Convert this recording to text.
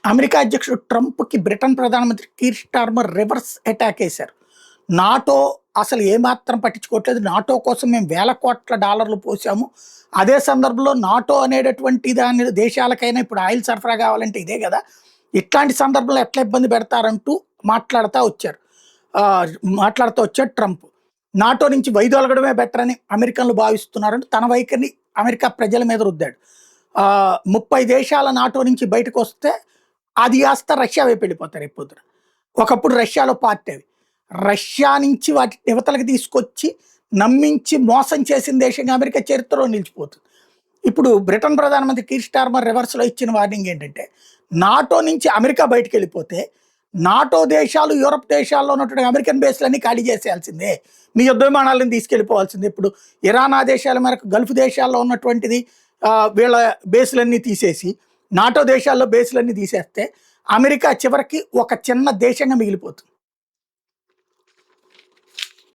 America అధ్యక్షుడు ట్రంప్‌కి Britain ప్రధానమంత్రి కీర్ స్టార్మర్ రివర్స్ అటాక్ ఏశారు. నాటో అసలు ఏమాత్రం పట్టించుకోవట్లేదు. నాటో కోసం మేము వేల కోట్ల డాలర్లు పోసాము. అదే సందర్భంలో నాటో అనేటటువంటి దాని దేశాలకైనా ఇప్పుడు ఆయిల్ సరఫరా కావాలంటే ఇదే గదా! ఇట్లాంటి సందర్భంలో ఎట్లా ఇబ్బంది పెడతారంటూ మాట్లాడతా వచ్చారు. ఆహ్, మాట్లాడుతూ వచ్చాడు ట్రంప్. నాటో నుంచి వైదొలగడమే బెటర్ అని అమెరికన్లు భావిస్తున్నారంటూ తన వైఖరిని అమెరికా ప్రజల మీద రుద్దాడు. 30 దేశాల నాటో నుంచి బయటకొస్తే అది కాస్త రష్యా వైపు వెళ్ళిపోతారు రేపొద్దున. ఒకప్పుడు రష్యాలో పార్టీ అవి. రష్యా నుంచి వాటి యువతలకి తీసుకొచ్చి నమ్మించి మోసం చేసిన దేశంగా అమెరికా చరిత్రలో నిలిచిపోతుంది. ఇప్పుడు బ్రిటన్ ప్రధానమంత్రి కీర్ స్టార్మర్ రివర్స్‌లో ఇచ్చిన వార్నింగ్ ఏంటంటే, నాటో నుంచి అమెరికా బయటికెళ్ళిపోతే, నాటో దేశాలు, యూరప్ దేశాల్లో ఉన్నటువంటి అమెరికన్ బేస్‌లన్నీ ఖాళీ చేసేయాల్సిందే. మీ యుద్ధ విమానాలను తీసుకెళ్ళిపోవాల్సిందే. ఇప్పుడు ఇరాన్ ఆదేశాల మేరకు గల్ఫ్ దేశాల్లో ఉన్నటువంటిది వీళ్ళ బేస్‌లన్నీ తీసేసి, నాటో దేశాల్లో బేస్‌లన్నీ తీసేస్తే, అమెరికా చివరికి ఒక చిన్న దేశంగా మిగిలిపోతుంది.